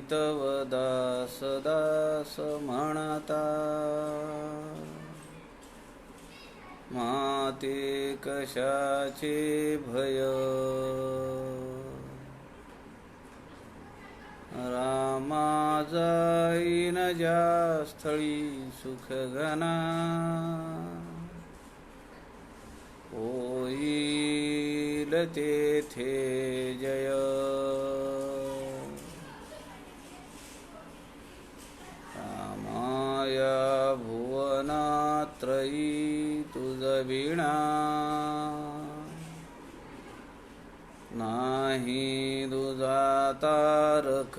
तव दास दास म्हणता, माते कशाचे भय. रामा जाईन ज्या स्थळी सुख घना, होईल तेथे जय. रामाया भुवनात्रयी तुझ वीणा, नाही दुजा तारक.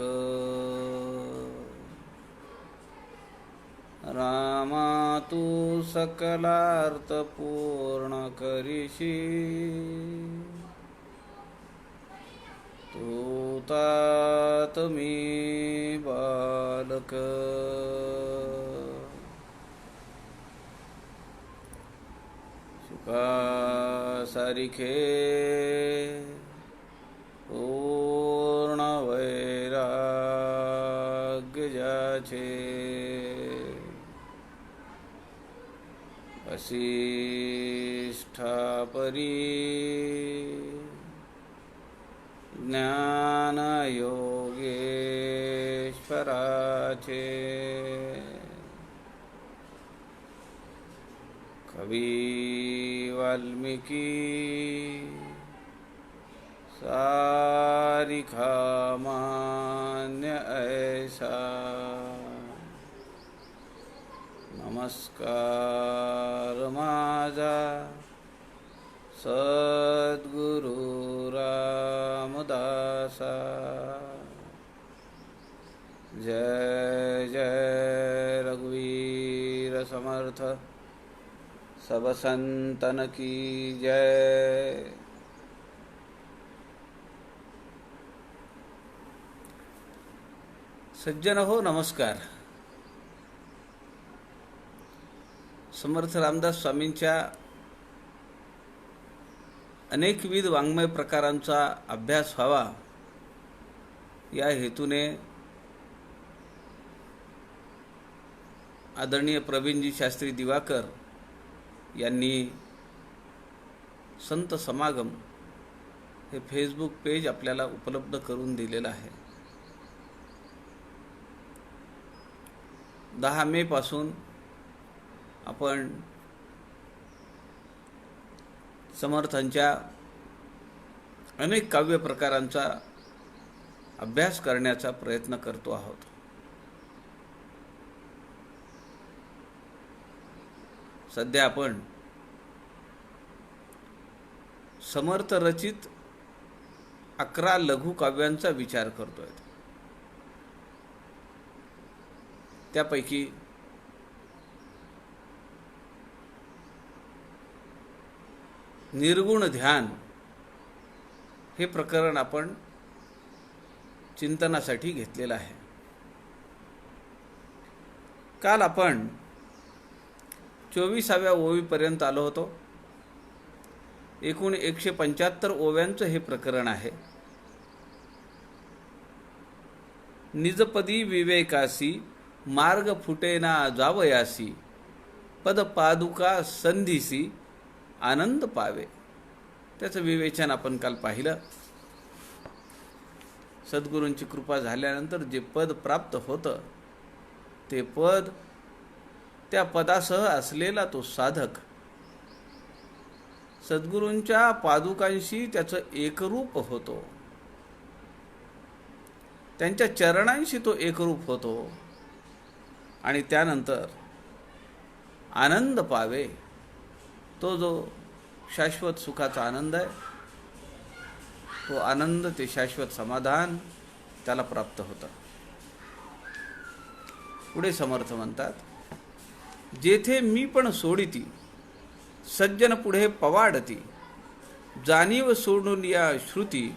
रामा तू सकलार्थ पूर्ण करीशी, तू तात मी बालक. शुका सारिखे पूर्ण वैराग्य ज्याचे, वसिष्ठा परी ज्ञान योगेश्वराचे. कवी वाल्मिकी सारिखा मान्य ऐसा, नमस्कार माझा सद्गुरु रामदासा. जय जय रघुवीर समर्थ, सब संतन की जय. सज्जन हो, नमस्कार. समर्थ रामदास स्वामींच्या अनेकविध वाङ्मय प्रकारांचा अभ्यास व्हावा या हेतूने आदरणीय प्रवीणजी शास्त्री दिवाकर यांनी संत समागम हे फेसबुक पेज आपल्याला उपलब्ध करून दिलेलं आहे. 10 मे पासून आपण समर्थांच्या अनेक काव्य प्रकारांचा अभ्यास करण्याचा प्रयत्न करतो आहोत. सध्या आपण समर्थ रचित 11 लघु काव्यांचा विचार करतोय. त्यापैकी निर्गुण ध्यान हे प्रकरण आपण चिंतनासाठी घेतलेलं आहे. काल आपण 24व्या ओवीपर्यंत आलो होतो. एकूण 175 ओव्यांचं हे प्रकरण आहे. निजपदी विवेकासी मार्ग फुटेना जावयासी, पद पादुका संधीसी आनंद पावे. त्याचं विवेचन आपण काल पाहिलं. सद्गुरूंची कृपा झाल्यानंतर जे पद प्राप्त होतं ते पद, त्या पदासह असलेला तो साधक सद्गुरूंच्या पादुकांशी त्याचं एकरूप होतो, त्यांच्या चरणांशी तो एकरूप होतो आणि त्यानंतर आनंद पावे. तो जो शाश्वत सुखाचा आनंद आहे, तो आनंद, ते शाश्वत समाधान त्याला प्राप्त होतं. पुढे समर्थ म्हणतात, जेथे मी पण सोडिती सज्जन पुढे पवाडती, जाणीव सोडून या श्रुती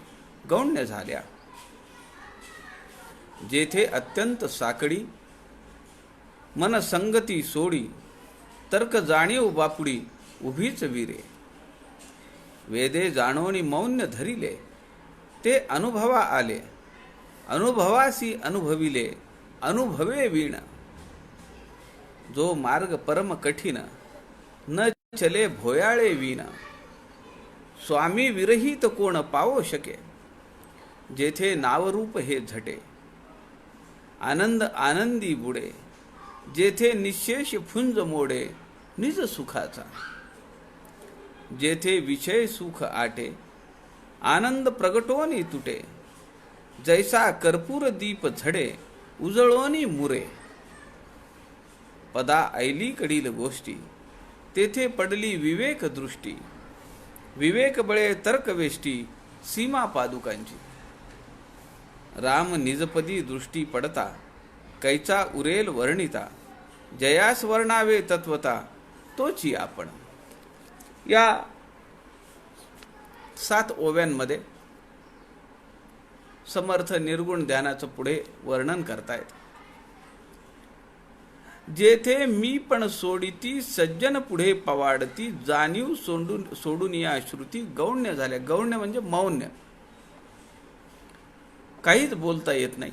गौण्य झाल्या. जेथे अत्यंत साकडी मन संगती सोडी, तर्क जाणीव बापुडी उभीच वीरे. वेदे जाणोनी मौन्य धरिले, ते अनुभवा आले, अनुभवासी अनुभविले अनुभवे वीण. जो मार्ग परम कठीण न चले भोयाळे वीण. स्वामी विरहित कोण पावो शके. जेथे नावरूप हे झटे आनंद आनंदी बुडे. जेथे निशेष फुंज मोडे निज सुखाचा. जेथे विषय सुख आटे आनंद प्रगटोनी तुटे. जैसा कर्पूर दीप झडे उजळोनी मुरे. पदा ऐलीकडील गोष्टी तेथे पडली विवेक दृष्टी. विवेक बळे तर्कवेष्टी सीमा पादुकांची. राम निजपदी दृष्टी पडता कैचा उरेल वर्णिता. जयास वर्णावे तत्वता तोची आपण. या 7 ओव्यांमध्ये समर्थ निर्गुण ध्यानाचं पुढे वर्णन करतायत. जेथे मी पण सोडिती सज्जन पुढे पवाडती. जाणीव सोडून या श्रुती गौण्य झाल्या. गौण्य म्हणजे मौन्य, काहीच बोलता येत नाही.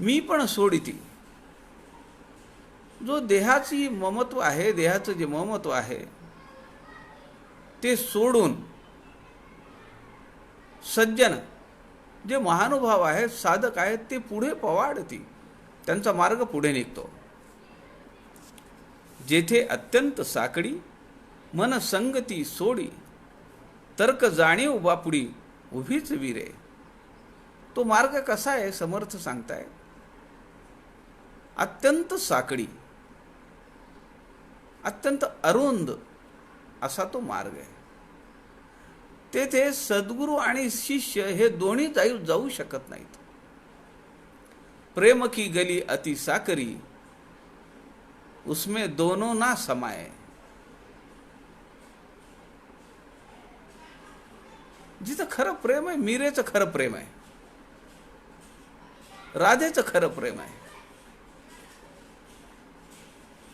मी पण सोडिती. जो देहाची ममत्व आहे, देहाचं जे ममत्व आहे ते सोडून सज्जन जे महानुभाव आहेत, साधक आहेत, ते पुढे पवाडती. त्यांचा मार्ग पुढे निघतो. जेथे अत्यंत साकडी मन संगती सोडी. तर्क जाणीव बापुडी उभीच वीरे. तो मार्ग कसा आहे समर्थ सांगताय. अत्यंत साकडी, अत्यंत अरुंद असा तो मार्ग आहे. तेथे सद्गुरू आणि शिष्य हे दोन्ही जाऊ शकत नाहीत. प्रेम की गली अति साकरी उसमें दोनों ना समाये. जिथं खरं प्रेम आहे, मीरेचं खरं प्रेम आहे, राधेचं खरं प्रेम आहे.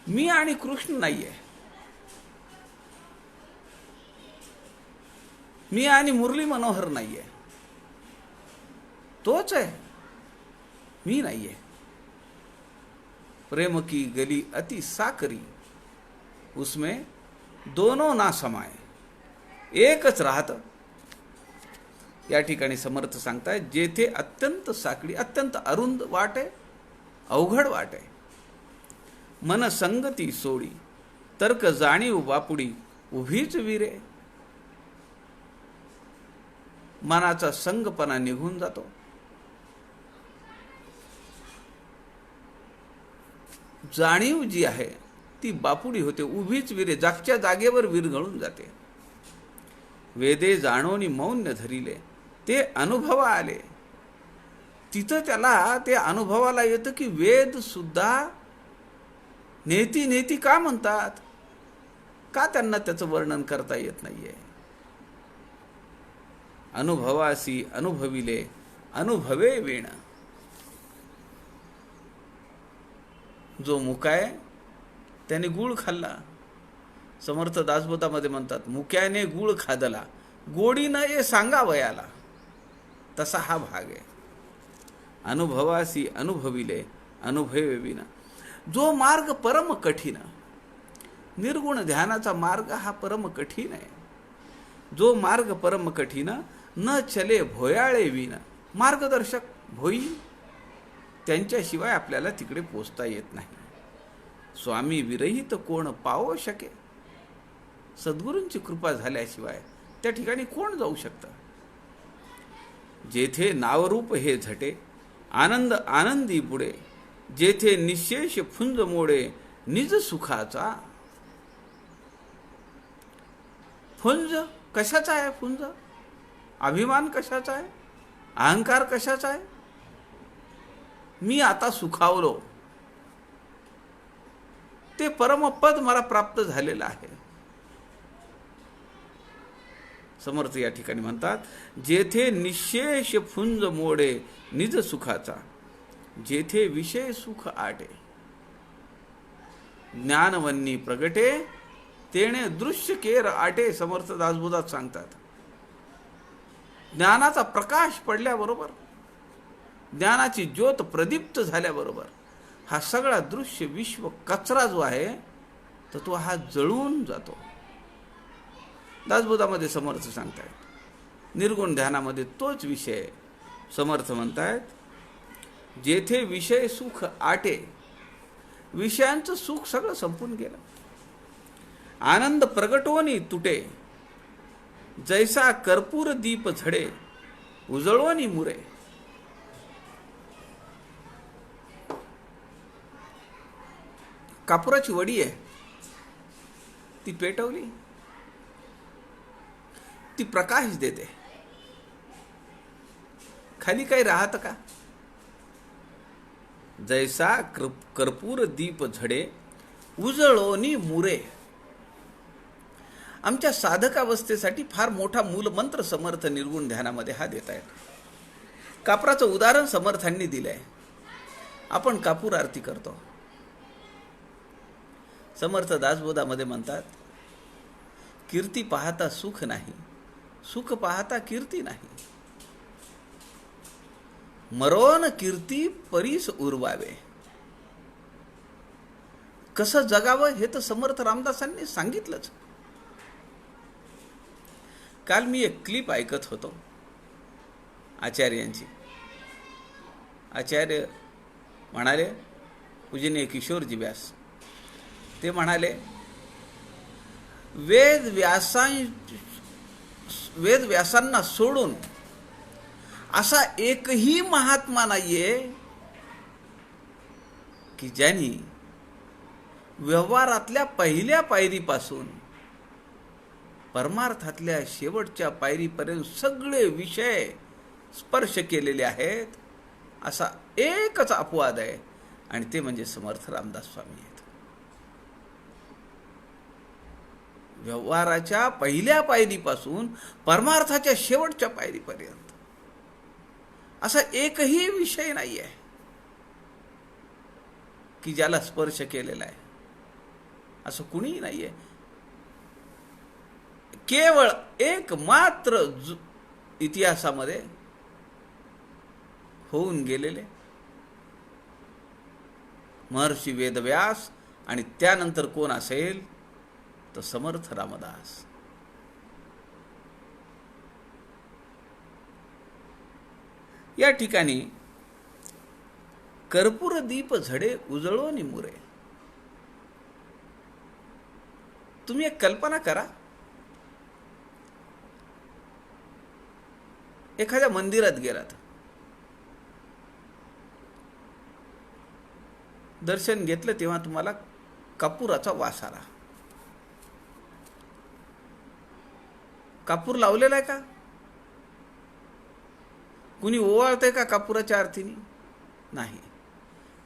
मी आणि कृष्ण नाहीये. मी आणि मुरली मनोहर नाहीये. तोच आहे, मी नाहीये. प्रेम की गली अति साकरी उसमें दोनों ना समाये. एकच राहतं. या ठिकाणी समर्थ सांगताय जेथे अत्यंत साकडी, अत्यंत अरुंद वाट आहे, अवघड वाट आहे. मन संगती सोडी तर्क जाणीव बापुडी उभीच वीरे. मनाचा संगपणा निघून जातो. जाणीव जी आहे ती बापुडी होते, उभीच विरे, जागच्या जागेवर विरघळून जाते. वेदे जाणोनी मौन्य धरिले ते अनुभव आले. तिथं त्याला ते अनुभवाला येतं की वेद सुद्धा नेती नेती का म्हणतात. का त्यांना त्याचं वर्णन करता येत नाहीये. अनुभवासी अनुभविले अनुभवे वीण. जो मुकाय त्याने गुळ खाल्ला. समर्थ दासबोधामध्ये म्हणतात मुक्याने गुळ खादला गोडी न ये सांगावयाला. तसा हा भाग आहे. अनुभवासी अनुभविले अनुभवे वीण. जो मार्ग परम कठीण, निर्गुण ध्यानाचा मार्ग हा परम कठीण आहे. जो मार्ग परम कठीण न चले भोयाळे वीण. मार्गदर्शक भोई त्यांच्याशिवाय आपल्याला तिकडे पोचता येत नाही. स्वामी विरहित कोण पावो शके. सद्गुरूंची कृपा झाल्याशिवाय त्या ठिकाणी कोण जाऊ शकतं. जेथे नावरूप हे झटे आनंद आनंदी बुडे. जेथे निशेष फुंज मोडे निज सुखाचा. फुंज कशाचा आहे. फुंज अभिमान कशाचा आहे. अहंकार कशाचा आहे. मी आता सुखावलो, ते परमपद मला प्राप्त झालेलं आहे. समर्थ या ठिकाणी म्हणतात जेथे निशेष फुंज मोडे निज सुखाचा. जेथे विषय सुख आटे ज्ञानवन्नी प्रगटे तेणे दृश्य केर आटे. समर्थ दासबोधात सांगतात ज्ञानाचा प्रकाश पडल्याबरोबर ज्ञानाची ज्योत प्रदीप्त झाल्याबरोबर हा सगळा दृश्य विश्व कचरा जो आहे तर तो हा जळून जातो. दासबोधामध्ये समर्थ सांगतायत निर्गुण ध्यानामध्ये तोच विषय समर्थ म्हणतायत, जेथे विषय सुख आटे, विषयांचं सुख सगळं संपून गेलं. आनंद प्रगटवणी तुटे, जैसा कर्पूर दीप झडे, उजळवणी मुरे. कापुराची वडी आहे, ती पेटवली, ती प्रकाश देते, खाली काही राहतं का? जैसा कर्पूर दीप झडे, उजळोनी मुरे. आमच्या साधकावस्थेसाठी फार मोठा मूलमंत्र समर्थ निर्गुण ध्यानामध्ये हा देत आहेत. कापराचं उदाहरण समर्थांनी दिलंय. आपण कापूर आरती करतो. समर्थ दासबोधामध्ये म्हणतात, कीर्ती पाहता सुख नाही, सुख पाहता कीर्ती नाही, मरोन कीर्ती परीस उरवावे. कसं जगावं हे तर समर्थ रामदासांनी सांगितलंच. काल मी एक क्लिप ऐकत होतो आचार्यांची. आचार्य म्हणाले, पूजनीय किशोरजी व्यास, ते म्हणाले, वेद व्यासांना सोडून असा एकही महात्मा नाहीये की ज्यांनी व्यवहारातल्या पहिल्या पायरीपासून परमार्थातल्या शेवटच्या पायरीपर्यंत सगळे विषय स्पर्श केलेले आहेत. असा एकच अपवाद आहे आणि ते म्हणजे समर्थ रामदास स्वामी आहेत. व्यवहाराच्या पहिल्या पायरीपासून परमार्थाच्या शेवटच्या पायरीपर्यंत असा एकही विषय नाही आहे की ज्याला स्पर्श केलेला आहे. असं कुणीही नाहीये. केवळ एक मात्र इतिहासामध्ये होऊन गेलेले महर्षी वेदव्यास, आणि त्यानंतर कोण असेल तर समर्थ रामदास. या ठिकाणी कर्पूर दीप झडे, उजळोनी मुरे. तुम्ही एक कल्पना करा, एखाद्या मंदिरात गेलात, दर्शन घेतलं, तेव्हा तुम्हाला कापुराचा वास आला. कापूर लावलेला आहे का? कुणी ओवाळतंय का कापुराच्या आरतीने? नाही.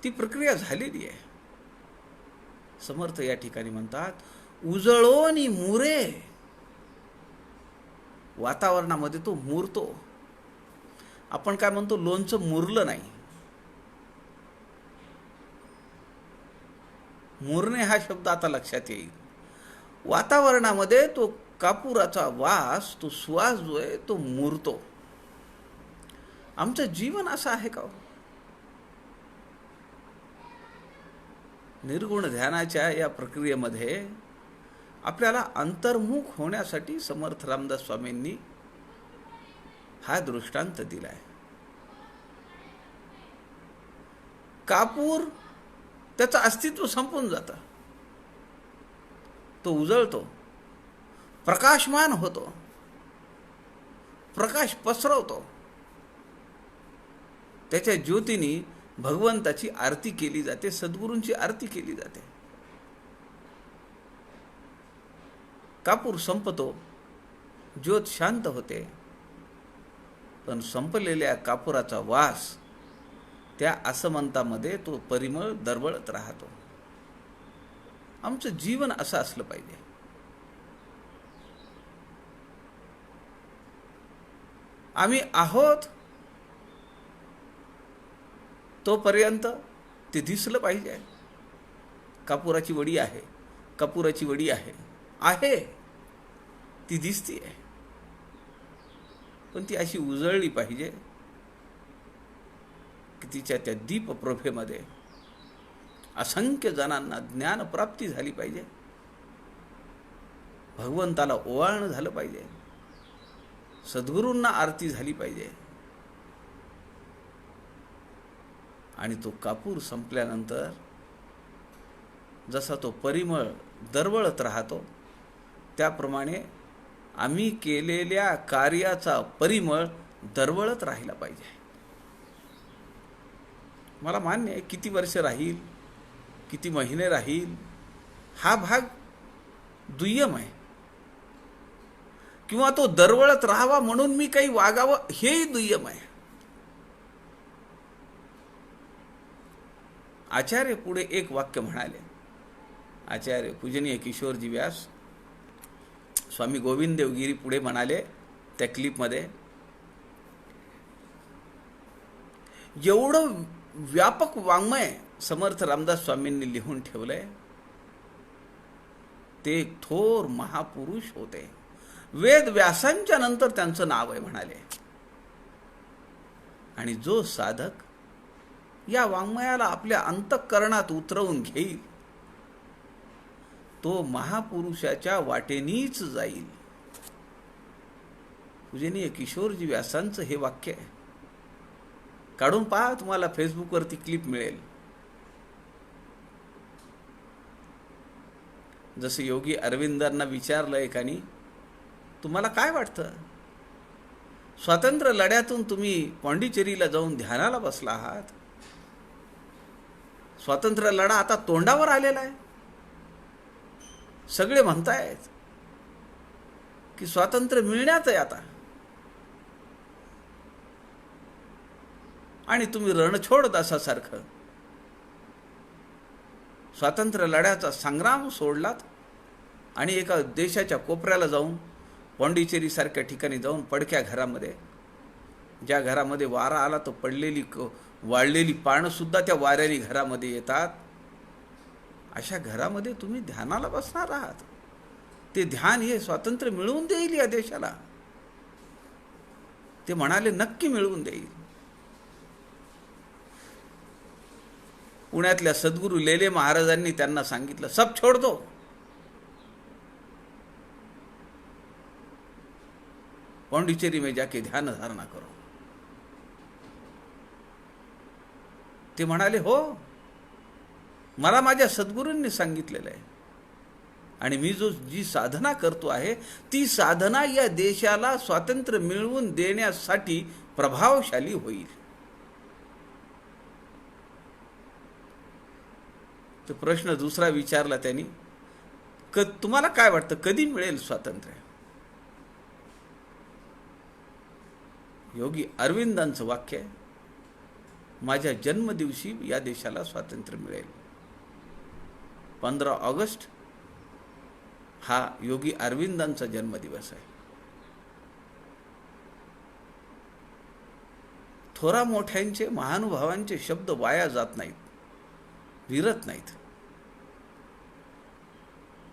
ती प्रक्रिया झालेली आहे. समर्थ या ठिकाणी म्हणतात, उजळोनी मुरे. वातावरणामध्ये तो मुरतो. आपण काय म्हणतो, लोणचं मुरलं नाही. मुरणे हा शब्द आता लक्षात येईल. वातावरणामध्ये तो कापुराचा वास, तो सुवास जो आहे तो मुरतो. आमचं जीवन असं आहे का? निर्गुण ध्यानाच्या या प्रक्रियेमध्ये आपल्याला अंतर्मुख होण्यासाठी समर्थ रामदास स्वामींनी हा दृष्टांत दिलाय. कापूर त्याचं अस्तित्व संपून जातं, तो उजळतो, प्रकाशमान होतो, प्रकाश पसरवतो. त्याच्या ज्योतीने भगवंताची आरती केली जाते, सद्गुरूंची आरती केली जाते. कापूर संपतो, ज्योत शांत होते, पण संपलेल्या कापुराचा वास त्या आसमंतामध्ये तो परिमळ दरवळत राहतो. आमचं जीवन असं असलं पाहिजे. आम्ही आहोत तोपर्यंत ते दिसलं पाहिजे. कापुराची वडी आहे, कापुराची वडी आहे, आहे ती दिसतीये, पण ती अशी उजळली पाहिजे भक्तीच्या त्या दीपप्रभेमध्ये असंख्य जणांना ज्ञानप्राप्ती झाली पाहिजे, भगवंताला ओवाळणं झालं पाहिजे, सद्गुरूंना आरती झाली पाहिजे. आणि तो कापूर संपल्यानंतर जसा तो परिमळ दरवळत राहतो, त्याप्रमाणे आम्ही केलेल्या कार्याचा परिमळ दरवळत राहिला पाहिजे. मला मान्य आहे किती वर्ष राहील, किती महिने राहील, हा भाग दुय्यम आहे, किंवा तो दरवळत राहावा म्हणून मी काही वागावं हेही दुय्यम आहे. आचार्य पुढे एक वाक्य म्हणाले. आचार्य पूजनीय किशोरजी व्यास, स्वामी गोविंद देवगिरी पुढे म्हणाले त्या क्लिपमध्ये, एवढं व्यापक वाङ्मय समर्थ रामदास स्वामींनी लिहून ठेवलंय. ते एक थोर महापुरुष होते. वेद व्यासांच्या नंतर त्यांचं नाव आहे म्हणाले. आणि जो साधक या वाङ्मयाला आपल्या अंतःकरणात उतरवून घेईल, तो महापुरुषाच्या वाटेनीच जाईल. पूजनीय किशोरजी व्यासांचं हे वाक्य आहे. काढून पहा, तुम्हाला फेसबुकवरती क्लिप मिळेल. जसं योगी अरविंदांना विचारलं एकाने, तुम्हाला काय वाटतं, स्वातंत्र्य लढ्यातून तुम्ही पाँडिचेरीला जाऊन ध्यानाला बसला आहात, स्वातंत्र्य लढा आता तोंडावर आलेला आहे, सगळे म्हणतायत की स्वातंत्र्य मिळण्यात आहे आता, आणि तुम्ही रणछोड दासासारखं स्वातंत्र्य लढ्याचा संग्राम सोडलात आणि एका देशाच्या कोपऱ्याला जाऊन, पाँडिचेरी सारख्या ठिकाणी जाऊन, पडक्या घरामध्ये, ज्या घरामध्ये वारा आला तर पडलेली वाळलेली पानं सुद्धा त्या वाऱ्याने घरामध्ये येतात, अशा घरामध्ये तुम्ही ध्यानाला बसणार आहात. ते ध्यान हे स्वातंत्र्य मिळवून देईल या देशाला. ते म्हणाले नक्की मिळवून देईल. पुण्यातल्या सद्गुरू लेले महाराजांनी त्यांना सांगितलं, सब छोड़ दो, पाँडिचेरी में जाके ध्यान धारणा करो. ते म्हणाले, हो, मला माझ्या सद्गुरूंनी सांगितलेलं आहे, आणि मी जी साधना करतो आहे ती साधना या देशाला स्वातंत्र्य मिळवून देण्यासाठी प्रभावशाली होईल. तो प्रश्न दुसरा विचारला त्यांनी, तुम्हाला काय वाटतं कधी मिळेल स्वातंत्र्य? योगी अरविंदांचं वाक्य आहे, माझ्या जन्मदिवशी या देशाला स्वातंत्र्य मिळेल. 15 ऑगस्ट हा योगी अरविंदांचा जन्मदिवस आहे. थोरा मोठ्यांचे, महानुभावांचे शब्द वाया जात नाहीत, विरत नाहीत.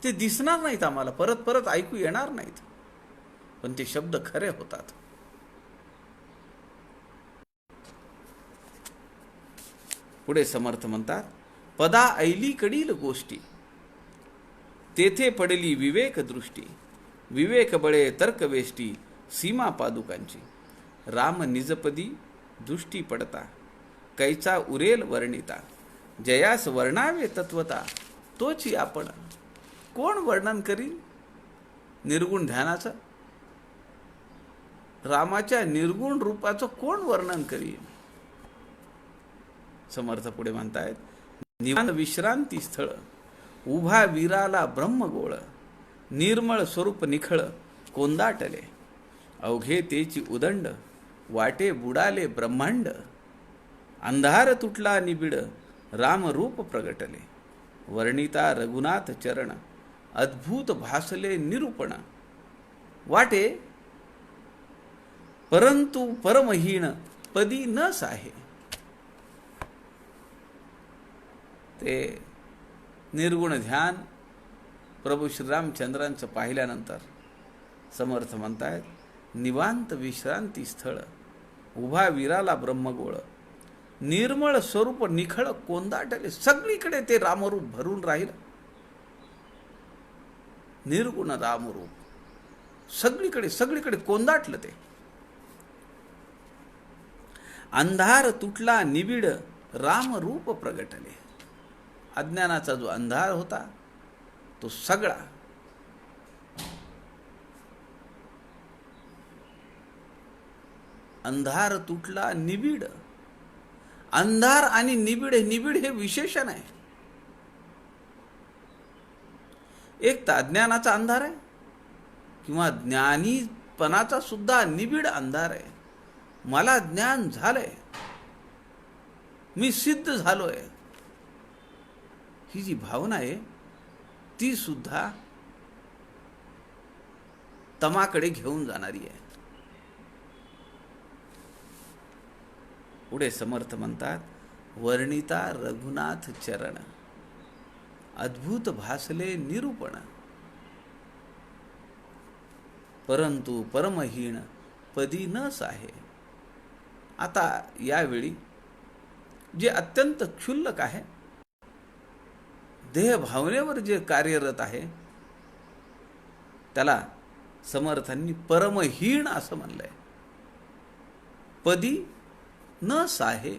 ते दिसणार नाहीत आम्हाला, परत परत ऐकू येणार नाहीत, पण ते शब्द खरे होतात. पुढे समर्थ म्हणतात, पदा ऐली कडील गोष्टी, तेथे पडली विवेक दृष्टी, विवेक बळे तर्क वेष्टी, सीमा पादुकांची, राम निजपदी दृष्टी पडता, कैचा उरेल वर्णिता, जयास वर्णावे तत्वता, तोची आपण. कोण वर्णन करील निर्गुण ध्यानाचं? रामाच्या निर्गुण रूपाचं कोण वर्णन करील? समर्थ पुढे म्हणतायत, निवांत विश्रांती स्थळ, उभा वीराला ब्रह्मगोळ, निर्मळ स्वरूप निखळ कोंदाटले, अवघे तेची उदंड, वाटे बुडाले ब्रह्मांड, अंधार तुटला निबिड, राम रूप प्रगटले, वर्णिता रघुनाथ चरण, अद्भुत भासले निरूपण, वाटे परंतु परमहीन पदी न साहे. ते निर्गुण ध्यान प्रभू श्रीरामचंद्रांचं पाहिल्यानंतर समर्थ म्हणतायत, निवांत विश्रांती स्थळ, उभा वीराला ब्रह्मगोळ, निर्मळ स्वरूप निखळ कोंदाटले. सगळीकडे ते रामरूप भरून राहील. निर्गुण रामरूप सगळीकडे सगळीकडे कोंदाटलं ते. अंधार तुटला निबिड रामरूप प्रगटले. अज्ञानाचा जो अंधार होता तो सगळा अंधार तुटला निबिड. अंधार आणि निबिड हे विशेषण आहे. एक तर अज्ञानाचा अंधार आहे किंवा ज्ञानीपणाचा सुद्धा निबिड अंधार आहे. मला ज्ञान झालंय, मी सिद्ध झालोय, ही जी भावना आहे ती सुद्धा तमाकडे घेऊन जाणारी आहे. पुढे समर्थ म्हणतात, वर्णिता रघुनाथ चरण अद्भुत भासले निरूपण. परंतु परमहीन पदी न साहे. आता यावेळी जे अत्यंत क्षुल्लक आहे, देह भावनेवर जे कार्यरत आहे, त्याला समर्थांनी परमहीन असं म्हणलंय. पदी न साहे.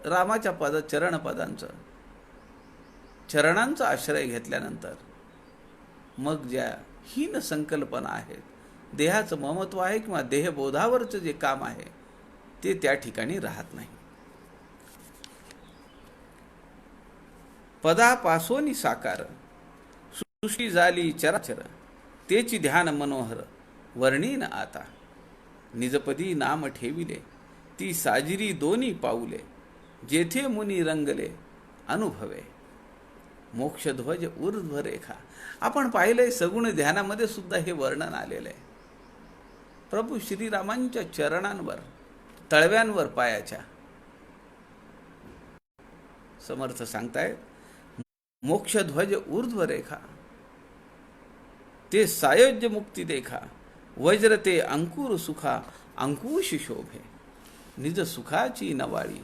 रामाच्या चरणांचा आश्रय घेतल्यानंतर मग ज्या हीन संकल्पना आहेत, देहाचं ममत्व आहे किंवा देहबोधावरचं जे काम आहे ते त्या ठिकाणी राहत नाही. पदापासोनी साकार सृष्टी झाली चराचर. तेची ध्यान मनोहर वर्णीन आता. निजपदी नाम ठेविले ती साजिरी दोन्ही पाऊले. जेथे मुनी रंगले अनुभवे. मोक्षध्वज ऊर्ध्व रेखा. आपण पाहिलंय सगुण ध्यानामध्ये सुद्धा हे वर्णन आलेलं आहे. प्रभू श्रीरामांच्या चरणांवर, तळव्यांवर पायाच्या समर्थ सांगतायत, मोक्षध्वज ऊर्ध्व रेखा. ते सायोज्य मुक्ती देखा. वज्र ते अंकुर सुखा अंकुश शोभे. निज सुखाची नवाळी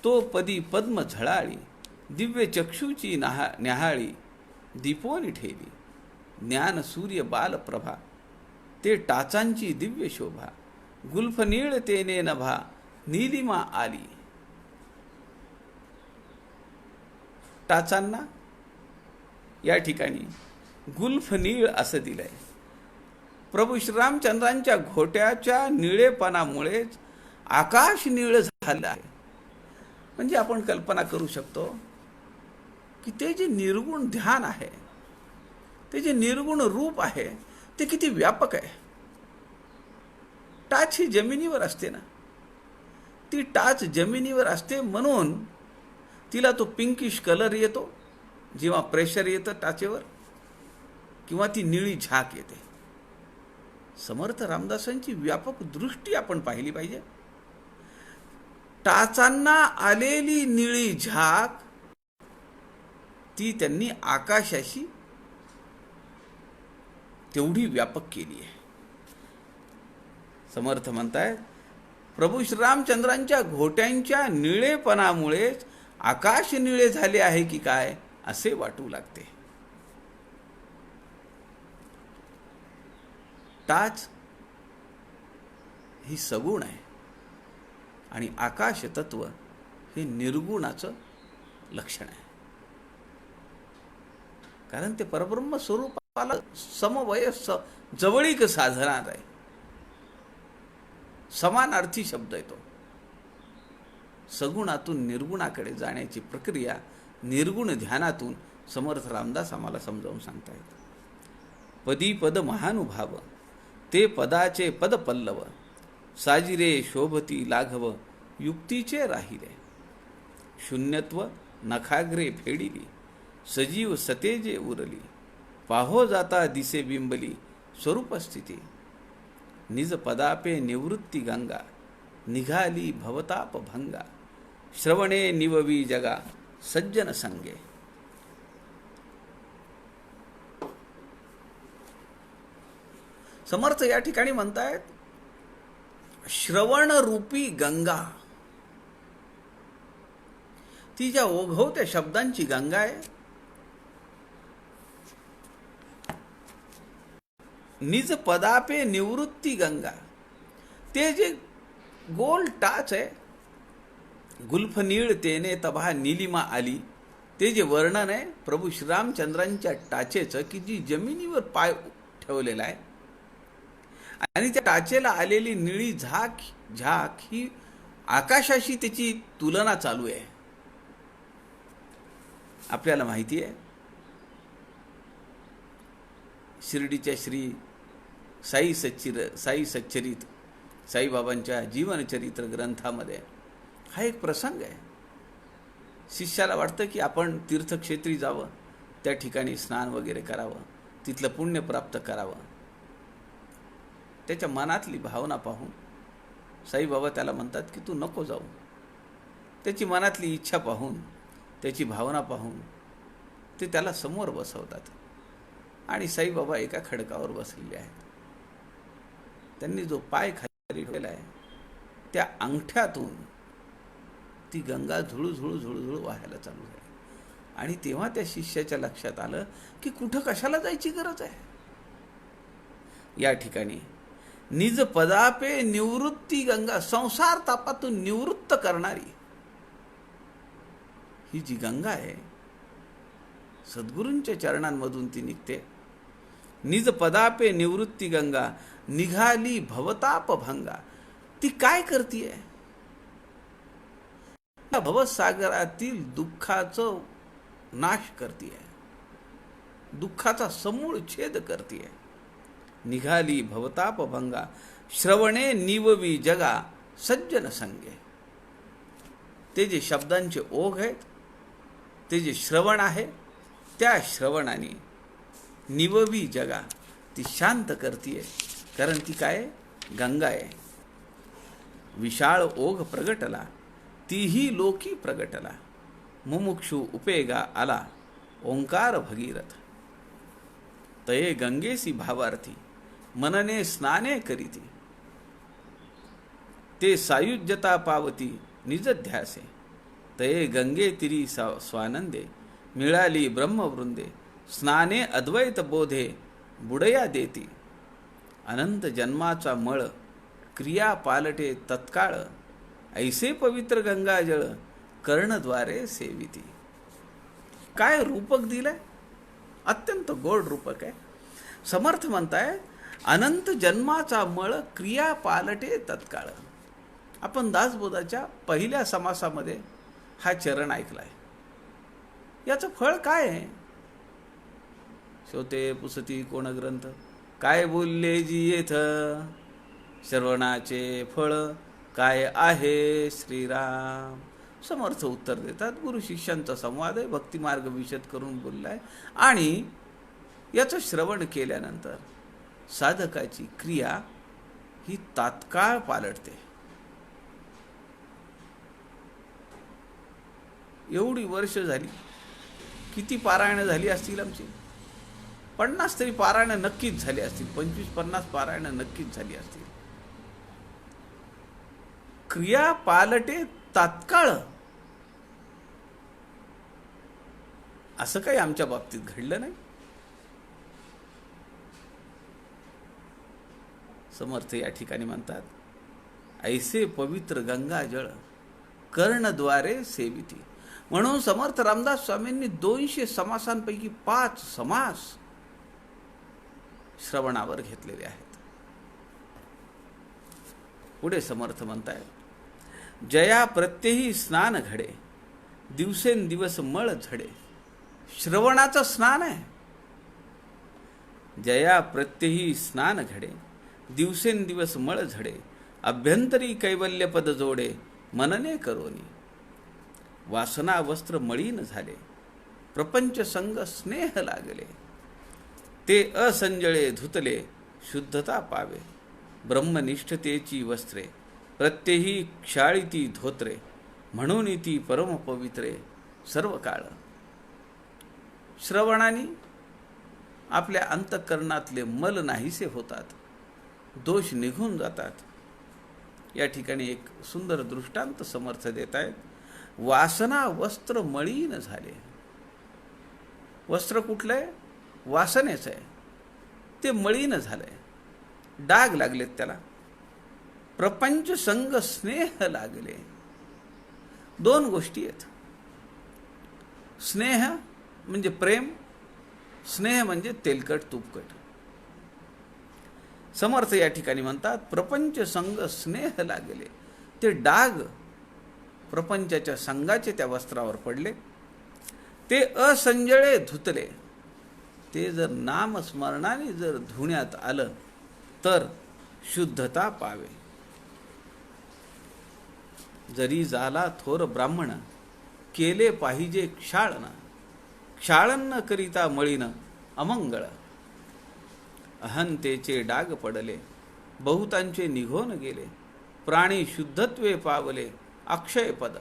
तो पदी पद्म झळाळी. दिव्य चक्षुची न्याहाळी दीपोनी ठेली. ज्ञान सूर्य बालप्रभा ते टाचांची दिव्य शोभा. गुल्फ नीळ तेने नभा नीलिमा आली. टाचांना या ठिकाणी गुल्फ नीळ असं दिलंय. प्रभू श्रीरामचंद्रांच्या घोट्याच्या निळेपणामुळेच आकाश निळ झालं आहे. म्हणजे आपण कल्पना करू शकतो की ते जे निर्गुण ध्यान आहे, ते जे निर्गुण रूप आहे, ते किती व्यापक आहे. टाच ही जमिनीवर असते ना, ती टाच जमिनीवर असते म्हणून तिला तो पिंकिश कलर येतो जेव्हा प्रेशर येतं टाचेवर, किंवा ती निळी झाक येते. समर्थ रामदासांची व्यापक दृष्टी आपण पाहिली पाहिजे. टाचांना आलेली निळी झाक ती त्यांनी आकाशाशी तेवढी व्यापक केली आहे. समर्थ म्हणतायत, प्रभू श्रीरामचंद्रांच्या घोट्यांच्या निळेपणामुळेच आकाश निळे झाले आहे की काय असे वाटू लागते. टाच ही सगुण आहे आणि आकाश तत्व हे निर्गुणाचं लक्षण आहे. कारण ते परब्रह्म स्वरूपाला समवय जवळीक साधणार आहे. समानार्थी शब्द येतो. सगुणातून निर्गुणाकडे जाण्याची प्रक्रिया निर्गुण ध्यानातून समर्थ रामदास आम्हाला समजावून सांगतायत. पदी पद महानुभाव ते पदाचे पद पल्लव. साजिरे शोभती लाघव युक्तीचे राहिले. शून्यत्व नखाग्रे फेडिली सजीव सतेजे उरली. पाहो जाता दिसे बिंबली स्वरूपस्थिती. निज पदापे निवृत्ती गंगा निघाली भवताप भंगा. श्रवणे निववी जगा सज्जन संगे. समर्थ या ठिकाणी म्हणतायत, श्रवण रूपी गंगा ती ज्या ओघवत्या शब्दांची गंगा आहे, निज पदापे निवृत्ती गंगा. ते जे गोल टाच आहे, गुल्फ नीळ तेने तबा नीलिमा आली, ते जे वर्णन आहे प्रभू श्रीरामचंद्रांच्या टाचेचं, की जी जमिनीवर पाय ठेवलेला आहे आणि त्या टाचेला आलेली निळी झाक ही आकाशाशी त्याची तुलना चालू आहे. आपल्याला माहिती आहे शिर्डीच्या श्री साई सच्चरित साईबाबांच्या जीवनचरित्र ग्रंथामध्ये हा एक प्रसंग आहे. शिष्याला वाटतं की आपण तीर्थक्षेत्री जावं, त्या ठिकाणी स्नान वगैरे करावं, तिथलं पुण्य प्राप्त करावं. त्याच्या मनातली भावना पाहून साईबाबा त्याला म्हणतात की तू नको जाऊ. त्याची मनातली इच्छा पाहून, त्याची भावना पाहून ते त्याला समोर बसवतात आणि साईबाबा एका खडकावर बसलेले आहेत. त्यांनी जो पाय खाली ठेवला आहे त्या अंगठ्यातून ती गंगा झुळू वाहायला चालू झाली. आणि तेव्हा त्या शिष्याच्या लक्षात आलं की कुठं कशाला जायची गरज आहे. या ठिकाणी निज पदापे निवृत्ती गंगा, संसार तापातून निवृत्त करणारी ही जी गंगा आहे, सद्गुरूंच्या चरणांमधून ती निघते. निज पदापे निवृत्ती गंगा, निघाली भवताप भंगा. ती काय करतीये? या भवसागरातील दुःखाचं नाश करतीये, दुःखाचा समूळ छेद करतीये. निघाली भवताप भंगा, श्रवणे निववी जगा सज्जन संगे. ते जे शब्दांचे ओघ आहेत, ते जे श्रवण आहे, त्या श्रवणाने निववी जगा ती शांत करतीये. कारण ती काय? गंगा आहे. विशाळ ओघ प्रगटला, तीही लोकी प्रगटला. मुमुक्षु उपेगा आला, ओंकार भगीरथ. तये गंगेसी भावार्थी, मनने स्नाने करीती. ते सायुज्यता पावती निज ध्यासे. तये गंगे तिरी स्वानंदे, मिळाली ब्रह्मवृंदे. स्नाने अद्वैत बोधे, बुडया देती. अनंत जन्माचा मळ, क्रिया पालटे तत्काळ. ऐसे पवित्र गंगाजळ, कर्णद्वारे सेविती. काय रूपक दिलंय, अत्यंत गोड रूपक आहे. समर्थ म्हणताय अनंत जन्माचा मळ, क्रिया पालटे तत्काळ. आपण दासबोधाच्या पहिल्या समासामध्ये हा चरण ऐकलाय. याचं फळ काय आहे? श्रोते पुसती कोण ग्रंथ, काय बोलले जी येथ. श्रवणाचे फळ काय आहे श्रीराम. समर्थ उत्तर देतात. गुरु शिष्यांचा संवाद आहे, भक्तिमार्ग विशद करून बोललाय. आणि याचं श्रवण केल्यानंतर साधकाची क्रिया ही तात्काळ पालटते. एवढी वर्ष झाली, किती पारायणं झाली असतील आमची? 50 तरी पारायणं नक्कीच झाली असतील, 25-50 पारायणं नक्कीच झाली असतील. क्रिया पालटे तात्काळ, असं काही आमच्या बाबतीत घडलं नाही. समर्थ या ठिकाणी म्हणतात ऐसे पवित्र गंगाजळ, कर्णद्वारे सेविती. म्हणून समर्थ रामदास स्वामींनी 200 समासांपैकी 5 समास श्रवणावर घेतलेले आहेत. पुढे समर्थ म्हणताय जया प्रत्येही स्नान घडे, दिवसेंदिवस मळ झडे. श्रवणाचं स्नान आहे. जया प्रत्येही स्नान घडे, दिवसेंदिवस मळ झडे. अभ्यंतरी कैवल्यपद जोडे, मनने करोनी. वासना वस्त्र मळीन झाले, प्रपंच संग स्नेह लागले. ते असंजळे धुतले, शुद्धता पावे. ब्रह्मनिष्ठतेची वस्त्रे, प्रत्येही क्षाळीती धोत्रे. म्हणून ती परमपवित्रे सर्व काळ. श्रवणाने आपल्या अंतःकरणातले मल नाहीसे होतात, दोष निघून जातात. या ठिकाणी एक सुंदर दृष्टांत समर्थ देत आहेत. वासना वस्त्र मळीन झाले. वस्त्र कुठलं आहे? वासनेचं आहे. ते मळीन झालंय, डाग लागलेत त्याला. प्रपंच संग स्नेह लागले. दोन गोष्टी आहेत. स्नेह म्हणजे प्रेम, स्नेह म्हणजे तेलकट तुपकट. समर्थ या ठिकाणी म्हणतात प्रपंच संग स्नेह लागले. ते डाग प्रपंचाच्या संगाचे त्या वस्त्रावर पडले, ते असंजळे धुतले. ते जर नामस्मरणाने जर धुण्यात आलं तर शुद्धता पावे. जरी झाला थोर ब्राह्मण, केले पाहिजे क्षाळन. क्षाळन न करिता मळीन अमंगळ. अहंतेचे डाग पडले, बहुतांचे निघून गेले. प्राणी शुद्धत्वे पावले, अक्षय पद.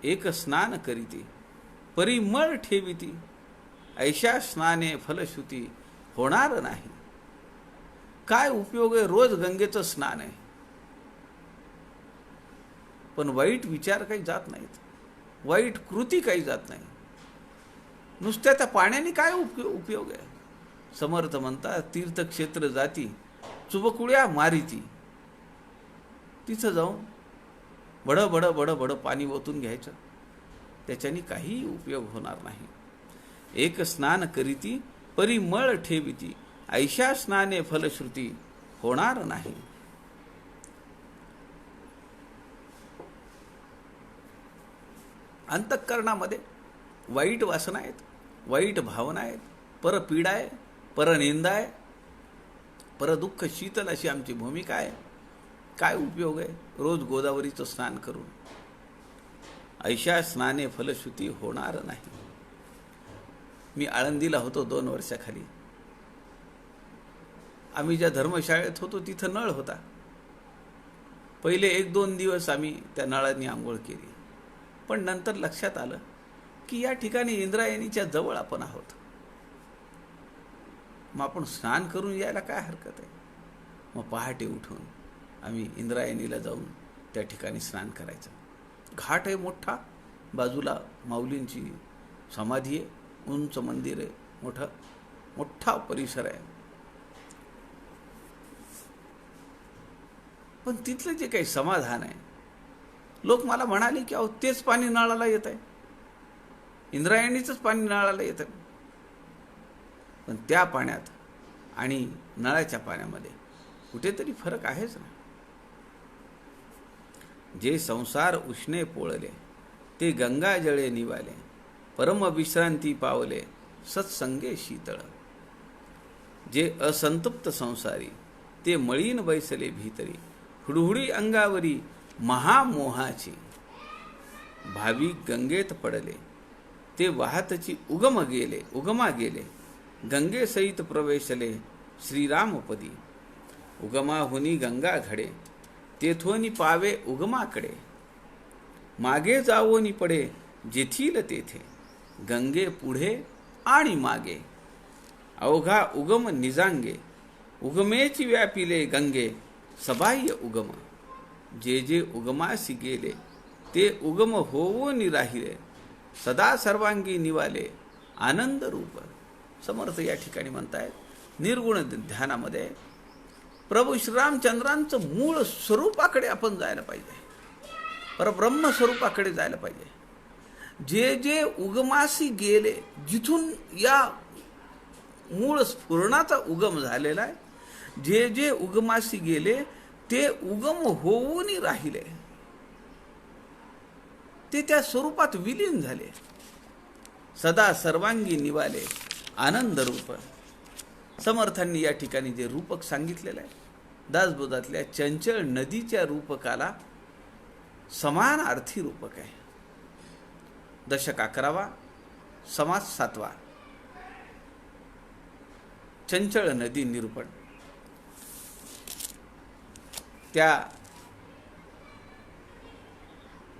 एक स्नान करीती, परिमळ ठेविती. ऐशा स्नाने फलश्रुती, होणार नाही. काय उपयोग आहे? रोज गंगेचं स्नान आहे, पण वाईट विचार काही जात नाहीत, वाईट कृती काही जात नाही. नुसत्या त्या पाण्याने काय उपयोग आहे? समर्थ म्हणतात तीर्थक्षेत्र जाती, चुबकुळ्या मारिती. तिथं जाऊन बड बड बड बड पाणी ओतून घ्यायचं, त्याच्याने काही उपयोग होणार नाही. एक स्नान करीती, परिमळ ठेविती. ऐशा स्नाने फलश्रुती, होणार नाही. अंतःकरणामध्ये वाईट वासना आहेत, वाईट भावना आहेत, परपीडा आहे, परनिंदा आहे, परदुःख शीतल अशी आमची भूमिका आहे. काय उपयोग आहे रोज गोदावरीचं स्नान करून? ऐशा स्नाने फलश्रुती, होणार नाही. मी आळंदीला होतो 2 वर्षाखाली. आम्ही ज्या धर्मशाळेत होतो तिथं नळ होता. पहिले 1-2 दिवस आम्ही त्या नळाने आंघोळ केली, पण नंतर लक्षात आलं की या ठिकाणी इंद्रायणीच्या जवळ आपण आहोत, मग आपण स्नान करून यायला काय हरकत आहे? मग पहाटे उठून आम्ही इंद्रायणीला जाऊन त्या ठिकाणी स्नान करायचं. घाट आहे मोठा, बाजूला माऊलींची समाधी आहे, उंच मंदिर आहे, मोठा परिसर आहे. पण तिथलं जे काही समाधान आहे, लोक मला म्हणाले की अहो तेच पाणी नळाला येत आहे, इंद्रायणीचंच पाणी नळाला येत आहे. पण त्या पाण्यात आणि नळाच्या पाण्यामध्ये कुठेतरी फरक आहेच ना. जे संसार उष्णे पोळले, ते गंगा जळे निवाले. परम विश्रांती पावले, सत्संगे शीतळ. जे असंतप्त संसारी, ते मळीन बैसले भीतरी. हुडहुडी अंगावरी महामोहाची. भाविक गंगेत पडले, ते वाहतची उगमा गेले. गंगे सहित प्रवेशले, श्रीरामपदी. उगमाहुनी गंगा घडे, तेथोनी पावे उगमाकडे. मागे जावोनी पडे, जेथील तेथे. गंगे पुढे आणि मागे, अवघा उगम निजांगे. उगमेची व्यापिले गंगे, सबाह्य उगम. जे जे उगमासी गेले, ते उगम होऊन राहिले. सदा सर्वांगी निवाले, आनंद रूप. समर्थ या ठिकाणी म्हणतायत निर्गुण ध्यानामध्ये प्रभू श्रीरामचंद्रांचं मूळ स्वरूपाकडे आपण जायला पाहिजे, परब्रह्म स्वरूपाकडे जायला पाहिजे. जे जे उगमासी गेले, जिथून या मूळ स्फुरणाचा उगम झालेला आहे, जे जे उगमासी गेले ते उगम होऊन राहिले, ते त्या स्वरूपात विलीन झाले. सदा सर्वांगी निवाले, आनंद रूप. समर्थांनी या ठिकाणी जे रूपक सांगितलेलं आहे, दासबोधातल्या चंचल नदीच्या रूपकाला समान अर्थी रूपक आहे. दशक 11वा, समास 7वा. चंचल नदी निरूपण. त्या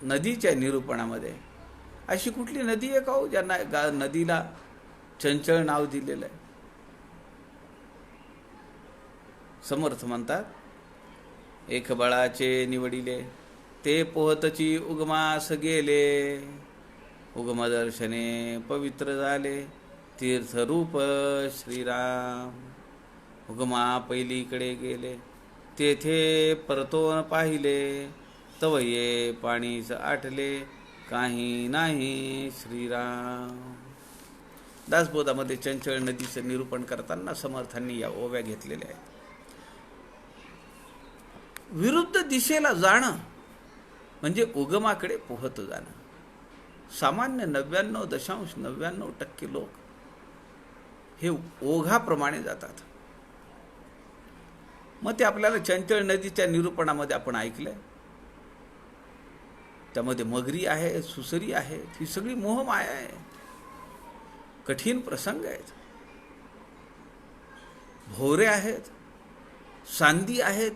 नदीच्या निरूपणामध्ये अशी कुठली नदी आहे का हो ज्यांना नदीला चंचल नाव दिलेलं आहे? समर्थ म्हणतात एक बळाचे निवडिले, ते पोहतची उगमास गेले, उगमदर्शने पवित्र झाले, तीर्थरूप श्रीराम. उगमा पहिलीकडे गेले, तेथे परतोन पाहिले, तव ये पाणीच आटले, काही नाही श्रीराम. दासबोधामध्ये चंचळ नदीचं निरूपण करताना समर्थांनी या ओव्या घेतलेल्या आहेत. विरुद्ध दिशेला जाणं म्हणजे उगमाकडे पोहत जाणं. सामान्य 99.99% लोक हे ओघाप्रमाणे जातात. मग ते आपल्याला चंचळ नदीच्या निरूपणामध्ये आपण ऐकलंय. त्यामध्ये मगरी आहे, सुसरी आहे, ही सगळी मोहमाया आहे. कठीण प्रसंग आहेत, भोवरे आहेत, सांदी आहेत,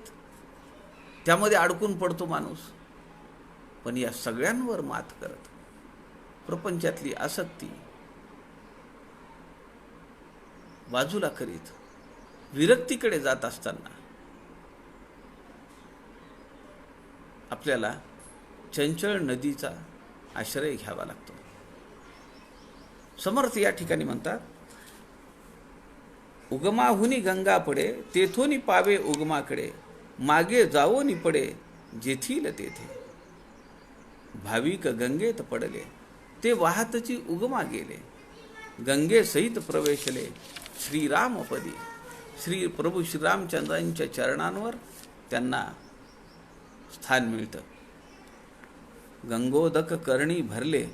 त्यामध्ये अडकून पडतो माणूस. पण या सगळ्यांवर मात करत प्रपंचातली आसक्ती बाजूला करीत विरक्तीकडे जात असताना आपल्याला चंचळ नदीचा आश्रय घ्यावा लागतो. समर्थ या ठिकाणी म्हणतात, उगमाहुनी गंगा पडे, तेथोनी पावे उगमाकडे, मागे जावोनी पडे, जेथील तेथे. भाविक गंगेत पडले, ते वाहतची उगमा गेले, गंगे सहित प्रवेशले, श्रीरामपदी. श्री प्रभू श्रीरामचंद्रांच्या चरणांवर त्यांना स्थान मिळतं. गंगोदक करणी भरले,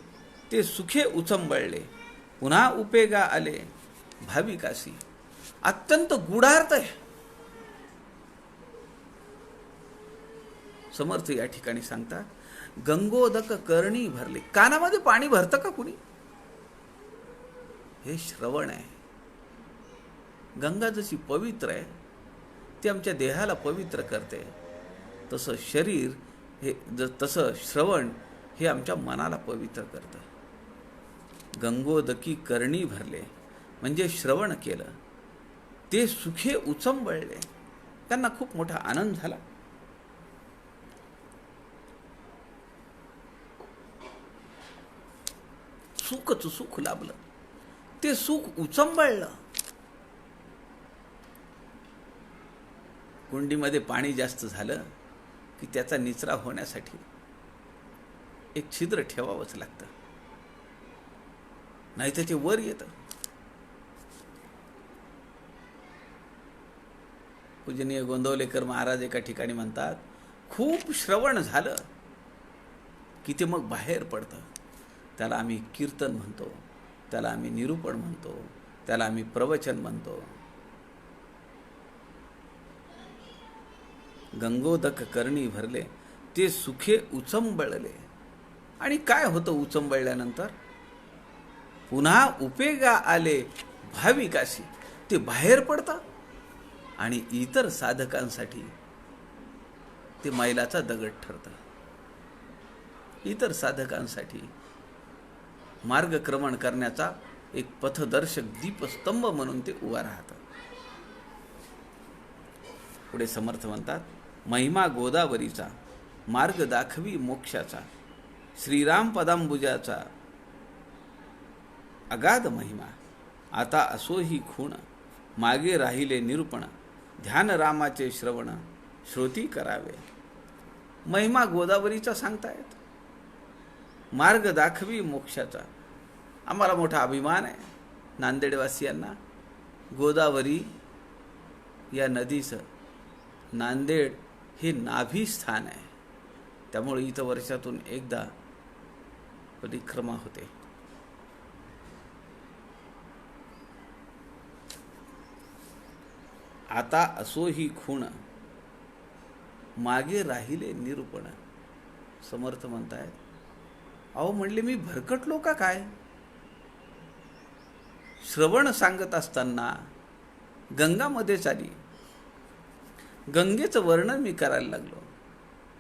ते सुखे उचंबळले, पुन्हा उपेगा आले, भाविकासी. अत्यंत गूढार्थ आहे. समर्थ या ठिकाणी सांगतात, गंगोदक करणी भरले. कानामध्ये पाणी भरतं का कुणी? हे श्रवण आहे. गंगा जशी पवित्र आहे, ती आमच्या देहाला पवित्र करते, तसं शरीर हे तसं श्रवण हे आमच्या मनाला पवित्र करतं. गंगोदकी करणी भरले म्हणजे श्रवण केलं, ते सुखे उचंबळले, त्यांना खूप मोठा आनंद झाला. सुखच सुख लाभलं, ते सुख उचंबळलं. कुंडीमध्ये पाणी जास्त झालं की त्याचा निचरा होण्यासाठी एक छिद्र ठेवावंच लागतं, नाही तर ते वर येतं. पूजनीय गोंदवलेकर महाराज एका ठिकाणी म्हणतात, खूप श्रवण झालं की ते मग बाहेर पडतं. त्याला आम्ही कीर्तन म्हणतो, त्याला आम्ही निरूपण म्हणतो, त्याला आम्ही प्रवचन म्हणतो. गंगोदक करणी भरले, ते सुखे उचंबळले. आणि काय होतं उचंबळल्यानंतर? पुन्हा उपेगा आले, भाविकाशी. ते बाहेर पडतं आणि इतर साधकांसाठी ते मैलाचा दगड ठरतं. इतर साधकांसाठी मार्गक्रमण करण्याचा एक पथदर्शक दीपस्तंभ म्हणून ते उभा राहतं. पुढे समर्थ म्हणतात, महिमा गोदावरीचा, मार्ग दाखवी मोक्षाचा, श्रीराम पदांबुजाचा अगाध महिमा. आता असोही खूण, मागे राहिले निरूपण, ध्यान रामाचे श्रवण, श्रोती करावे. महिमा गोदावरीचा सांगतायत, मार्ग दाखवी मोक्षाचा. आम्हाला मोठा अभिमान आहे नांदेडवासियांना. गोदावरी या नदीचं नांदेड हे नाभी स्थान आहे, त्यामुळे इथं वर्षातून एकदा परिक्रमा होते. आता असो ही खूण, मागे राहिले निरूपण. समर्थ म्हणतायत, अहो म्हणले मी भरकटलो का काय? श्रवण सांगत असताना गंगामध्येच आली, गंगेचं वर्णन मी करायला लागलो.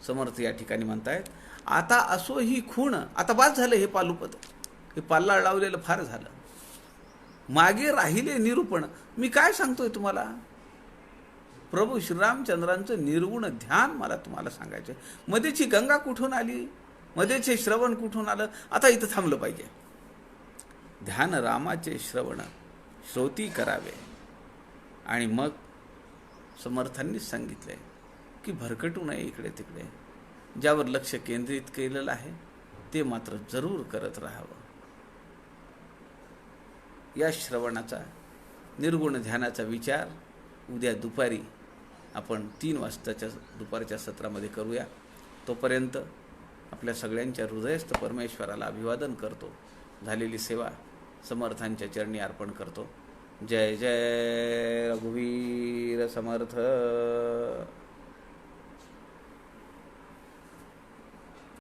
समर्थ या ठिकाणी म्हणतायत, आता असो ही खूण. आता बाद झालं हे पालुपत, हे पाल्ला लावलेलं फार झालं. मागे राहिले निरूपण. मी काय सांगतोय तुम्हाला? प्रभू श्रीरामचंद्रांचं निर्गुण ध्यान मला तुम्हाला सांगायचं. मध्येची गंगा कुठून आली, मध्येचे श्रवण कुठून आलं, आता इथं थांबलं पाहिजे. ध्यान रामाचे श्रवण श्रोती करावे. आणि मग समर्थांनीच सांगितलंय की भरकटू नये इकडे तिकडे, ज्यावर लक्ष केंद्रित केलेलं आहे ते मात्र जरूर करत राहावं. या श्रवणाचा, निर्गुण ध्यानाचा विचार उद्या दुपारी आपण 3 वाजताच्या दुपारच्या सत्रामध्ये करूया. तोपर्यंत आपल्या सगळ्यांच्या हृदयस्थ परमेश्वराला अभिवादन करतो. झालेली सेवा समर्थांच्या चरणी अर्पण करतो. जय जय रघुवीर समर्थ.